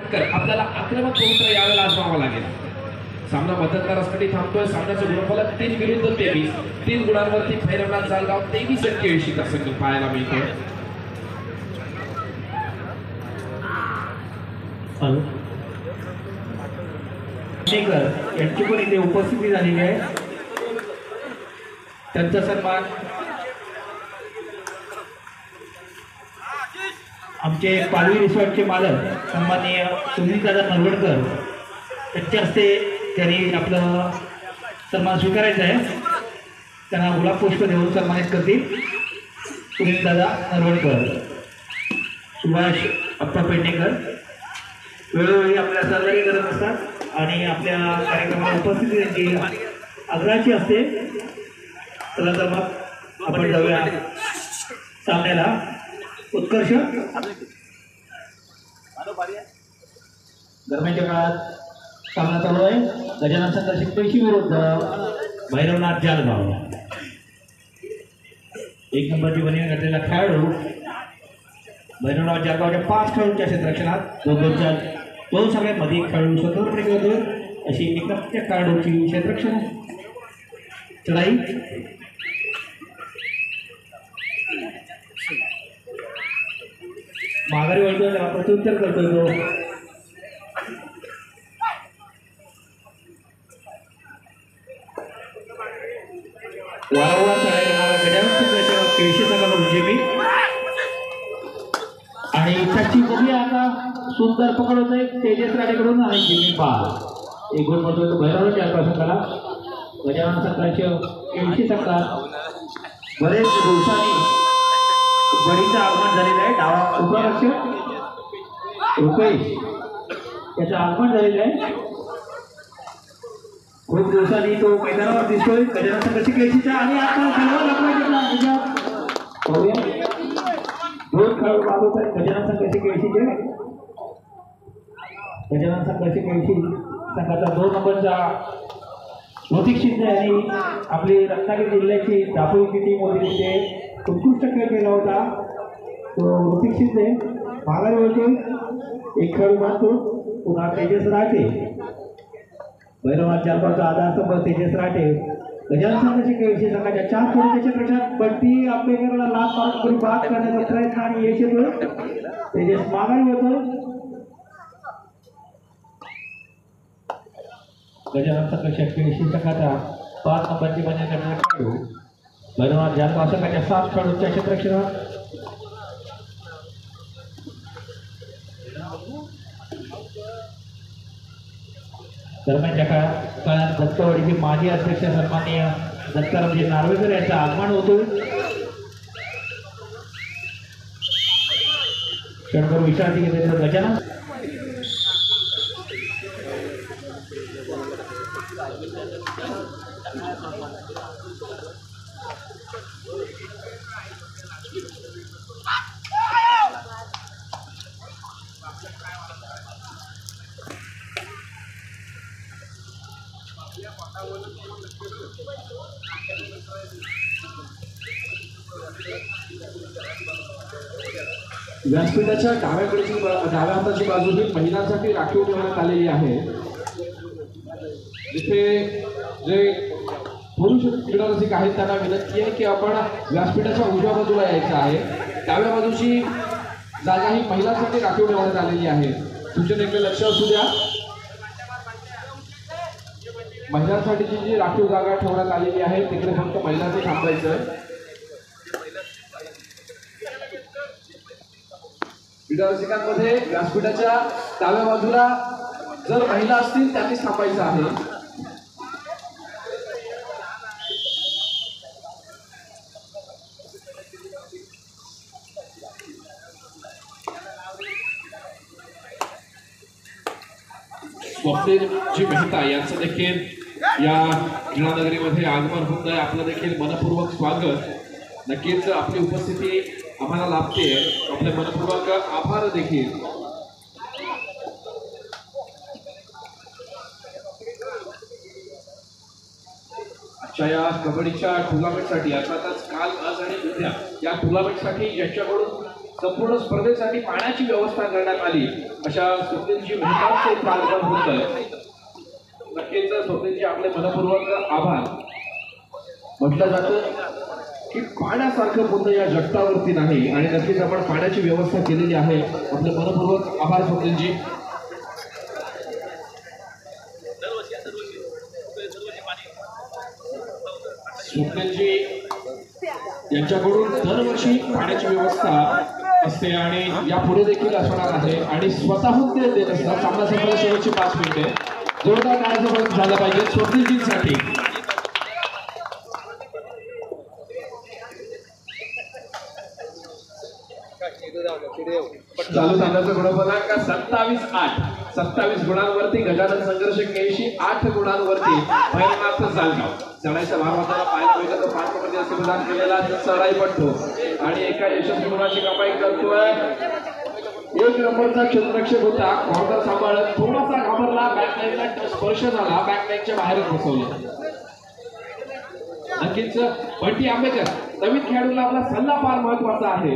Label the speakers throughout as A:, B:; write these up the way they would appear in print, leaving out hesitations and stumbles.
A: आपल्याला आक्रमक पवित्र यावेळेला आजमावा लागेल. सामना मध्यंतरासाठी थांबतोय. सामन्याचं गुणफलक 3 विरुद्ध 23. 3 गुणांवरती भैरवनाथ जालगाव 23-81 चा संघ पाहायला मिळतोय.
B: शेखर यांची पण इथे उपस्थिती झालेली आहे. त्यांचा सन्मान आमचे पालवी रिसॉर्टचे मालक सन्माननीय सुनीलदादा नरवडकर त्यांच्या हस्ते त्यांनी आपलं सन्मान स्वीकारायचा आहे. त्यांना गुलाब पुष्प देऊन सन्मानित करतील. सुनीलदादा नरवडकर, सुभाष अप्पा पेडणेकर वेळोवेळी आपल्या सहकार्य करत असतात आणि आपल्या कार्यक्रमाला उपस्थिती त्यांची आग्रहाची असते. चला तर मग आपण जाऊया सामन्याला. उत्कर्ष दरम्यानच्या काळात सामना चालू आहे. गजानन संघर्ष पेशी विरुद्ध भैरवनाथ जालगाव. 1 नंबरची बनियान घातलेला खेळाडू भैरवनाथ जालगावच्या 5 खेळाडूंच्या क्षेत्ररक्षणात दोन सगळ्यांमध्ये एक खेळाडू स्वतंत्रपणे करतोय. अशी एकत्र खेळाडूची क्षेत्ररक्षण चढाई माघारी वळतोय. त्याला प्रत्युत्तर करतोय तो. वारंवार चढाई करणारा गजानन केळशी संघाकडून जिमी आणि त्याची बघूया आता सुंदर पकड होत आहे तेजस राणेकडून आणि जिमी पार एक गोल पडतोय तो भैरवनाथ जालगाव संघाला. गजानन संघाच्या केळशी संघात बरेच दिवसांनी बडीचं आगमन झालेलं आहे. डावा उपरक्षक रुपेश याचं आगमन झालेलं आहे. खूप दिवसांनी तो मैदानावर दिसतोय गजानन संघर्ष केळशीचा आणि आता पाहूया 2 खेळाडू बाद होत आहेत गजानन संघर्ष केळशीचे. गजानन संघर्ष केळशी संघाचा 2 नंबरचा ऋतिक शिंदे आणि आपली रत्नागिरी जिल्ह्याची दापोलीची टीम होती. तिथे उत्कृष्ट खेळ केला होता तो ऋतिक शिंदे. माघारी वळतोय. एक खेळाडू मानतो पुन्हा तेजस राठे. भैरवनाथ जालगावचा आधारस्तंभ तेजस राठे. गजानन संघर्ष केळशी संघाच्या 4 खेळाडूंच्या क्षेत्ररक्षणात बंटी आपलेकरला लाभ मारून बाद करण्याचा प्रयत्न आणि यश येतोय. तेजस माघारी वळतोय. गजानन संघर्ष केळशी संघाचा 5 नंबरची बनियान करणारा खेळाडू भैरवनाथ जालगाव संघाच्या 7 खेळाडूंच्या क्षेत्ररक्षणात दरम्यानच्या काळात भक्तवाडीचे माजी अध्यक्ष सन्माननीय दत्तारामजी नार्वेकर यांचं आगमन होतोय. क्षणभर विश्रांती घेतल्यानंतर गजानन
A: व्यासपीठाच्या डाव्या हाताची बाजू ही महिलांसाठी राखीव ठेवण्यात आलेली आहे. जिथे जे पुरुष क्रीडारसिक आहेत त्यांना विनंती आहे की आपण व्यासपीठाच्या उजव्या बाजूला यायचं आहे. डाव्या बाजूची जागा ही महिलांसाठी राखीव ठेवण्यात आलेली आहे. सूचनेकडे लक्ष असू द्या. महिलांसाठीची जी राखीव जागा ठेवण्यात आलेली आहे तिकडे फक्त महिलांचे थांबायचं आहे. क्रीडारसिकांमध्ये व्यासपीठाच्या डाव्या बाजूला जर महिला असतील त्यांनीच थांबायचं आहे. स्वप्नीलजी मेहता यांचं देखील या क्रीडानगरीमध्ये आगमन होत आहे. आपलं देखील मनपूर्वक स्वागत. नक्कीच आपली उपस्थिती आम्हाला लाभते. आपले मनपूर्वक आभार देखील. आजच्या या कबड्डीच्या टुर्नामेंटसाठी अर्थातच काल आज आणि उद्या या टुर्नामेंटसाठी ज्यांच्याकडून संपूर्ण स्पर्धेसाठी पाण्याची व्यवस्था करण्यात आली अशा स्वप्नीलजी मेहतांचे कार्यक्रम होत आहे. नक्कीच स्वप्नीलजी आपले मनपूर्वक आभार. म्हटलं जातं की पाण्यासारखं पुन्हा या जगतावरती नाही आणि नक्कीच आपण पाण्याची व्यवस्था केलेली आहे. आपले मनपूर्वक आभार स्वप्नीलजी. स्वप्नीलजी यांच्याकडून दरवर्षी पाण्याची व्यवस्था असते आणि यापुढे देखील असणार आहे आणि स्वतःहून ते देत असतात. सामना संपला शेवटची 5 मिनिटे. जोरदार टाळ्यांचा फलक झाला पाहिजे स्वप्नीलजींसाठी. चालू सामन्याचा गुणफलक 27-8. 27 गुणांवरती गजानन संघर्ष केळशी, 8 गुणांवरती भैरवनाथ जालगाव. चढाईच्या भागाला पाहायला मिळतं तर पार्कमध्ये असे प्रदान केलेला चढाई पडतो आणि एका यशस्वी गुणाची कमाई करतोय. 1 नंबरचा क्षेत्ररक्षक होता, कॉर्नर सांभाळत थोडासा घाबरला, बॅकलाईनला स्पर्श झाला, बॅकलाईनच्या बाहेरच बसवलं. नक्कीच बंटी आंबेकर नवीन खेळाडूला आपला सल्ला फार महत्वाचा आहे.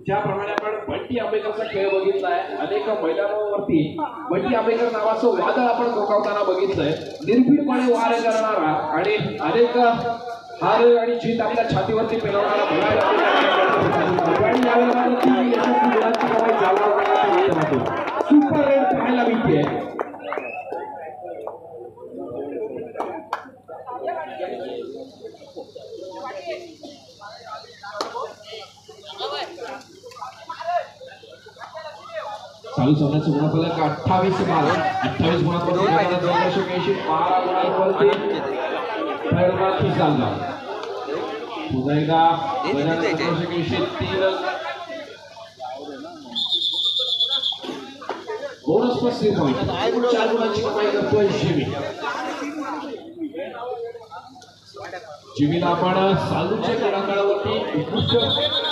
A: ज्याप्रमाणे आपण बंटी आंबेकरचा खेळ बघितलाय, अनेक मैदानावरती बंटी आंबेकर नावाचं वादळ आपण डोकावताना बघितलंय. निर्भीडपणे वार करणारा आणि अनेक हार आणि जीत आपल्या छातीवरती पेलवणारा सुपर रेड पाहायला मिळते. चालू सामन्याचं गुणफलक 28 गुणांवरती 12 गुणांवरती भैरवनाथ जालगाव. पुन्हा एकदा 3 बोनस प्लस 3 पॉईंट 4 गुणांची कमाई करतोय जिमी. जिमीला आपण सालूच्या क्रीडांगणावरती उत्कृष्ट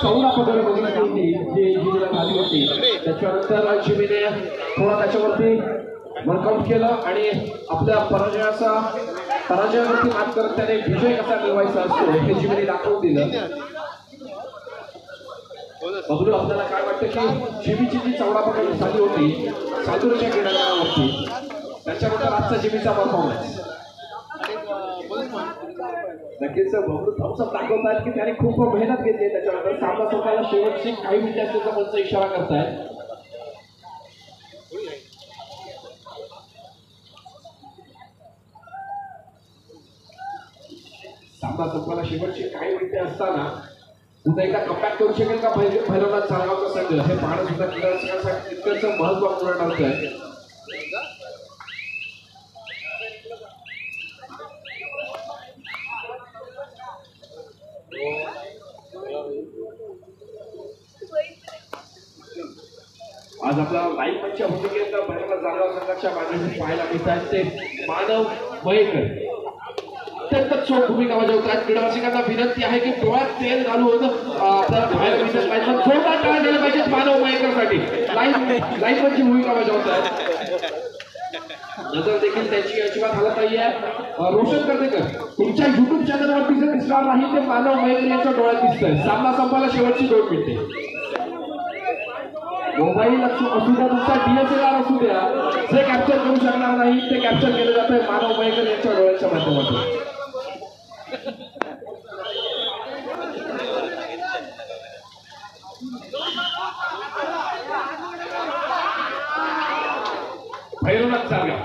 A: चौदा पदर बघितली होती जी जिमीला झाली होती. त्याच्यानंतर जिमीने थोडा त्याच्यावरती वर्कआउट केलं आणि आपल्या पराजयावरती मात करत त्याने विजय कसा मिळवायचा असतो हे जिमीने दाखवून दिलं. बघू आपल्याला काय वाटतं की जिमीची जी चौदा पदर झाली होती सालूच्या क्रीडांगणावरती, त्याच्यानंतर आजचा जिमीचा परफॉर्मन्स नक्कीच बबलू थम्सअप दाखवतात की त्याने खूप मेहनत घेतली. त्याच्यानंतर सामना संपायला शेवटची काही मिनिटे असल्याचा मंच इशारा करतायत. सामना संपायला शेवटची काही मिनिटे असताना पुन्हा एकदा कमबॅक करू शकेल का भैरवनाथ जालगावचा संघ हे पाहणं सुद्धा क्रीडासाठी तितकंच महत्त्वपूर्ण ठरतंय. आज आपल्याला लाईव्ह मॅचच्या भूमिकेत भैरवनाथ जालगाव संघाच्या माध्यमातून पाहायला मिळत आहेत ते मानव मयेकर अत्यंत चोख भूमिका बजावतात. क्रीडारसिकांना विनंती आहे की डोळ्यात तेल घालून आपल्याला बाहेर मिळत पाहिजे. जोरदार टाळ्या दिल्या पाहिजेत मानव मयेकरसाठी. लाईव्ह मॅचची भूमिका बजावतात. नजर देखील त्यांची अजिबात हालत नाहीये. रोशन कर्तेकर तुमच्या युट्यूब चॅनलवरती जर दिसणार नाही ते मानव मयेकर यांच्या डोळ्यात दिसतंय. सामना संपायला शेवटची 2 मिनिटे. मोबाईल असू द्या, तुमचा DSLR असू द्या, जे कॅप्चर करू शकणार नाही ते कॅप्चर केलं जात आहे मानव मयेकर यांच्या डोळ्याच्या माध्यमातून. भैरवनाथ जालगाव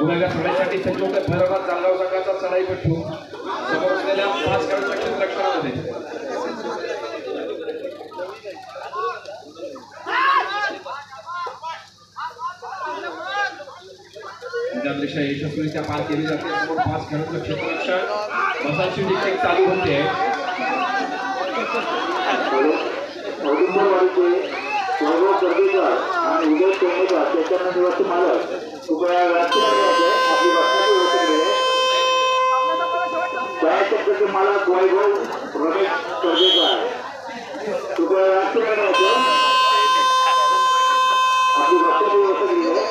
A: उद्या चढाईसाठी सज्ज होते. भैरवनाथ जालगाव संघाचा चढाईपटू समोर असलेल्या 5 खेळाडूंच्या क्षेत्ररक्षणामध्ये दृश्य यशस्वीरित्या पार केली जाते. समोर 5 खेळाडूंचं क्षेत्ररक्षण बसाची टेक्निक चालू होते. आणि उदय सोमेचा त्याच्यानंतर दिवस मालक कृपया आपली बसण्याची मालक वैभव रमेश कर्जेकर कृपया आपली बसण्याची व्यवस्था केली आहे.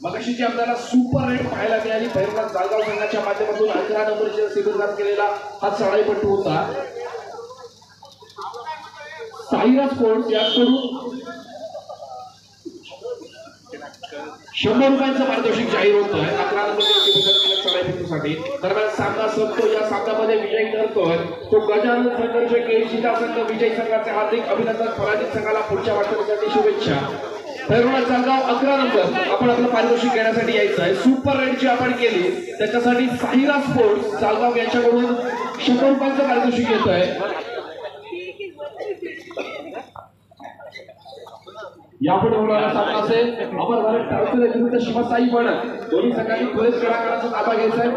A: मगाशी जी आपल्याला सुपर रेड पाहायला मिळाली. भैरवनाथ जालगाव संघाच्या माध्यमातून 11 नंबरच्या शिबिरात केलेला हा चढाईपट्टू होता. साईरा स्पोर्ट्स याकडून 100 रुपयांचं पारितोषिक जाहीर होत आहे 11 नंबरच्या शिबिरात चढाईपट्टूसाठी. दरम्यान सामना संपतो. या सामन्यामध्ये विजयी ठरतोय तो गजानन संघर्ष केळशीचा संघ. विजयी संघाचे हार्दिक अभिनंदन. पराजित संघाला पुढच्या वाटचालीसाठी शुभेच्छा. भैरवनाथ जालगाव 11 नंबर आपण आपलं पारितोषिक घेण्यासाठी यायचं आहे. सुपर रेड जी आपण केली त्याच्यासाठी साईरा स्पोर्ट्स जालगाव यांच्याकडून 100 रुपयांचं पारितोषिक येत आहे. यापुढे होणारा सामना असेल अमर भारत टाळकर विरुद्ध शिवसाई पण. दोन्ही संघांनी पुरेस क्रीडांगणाचा ताबा घ्यायचा आहे.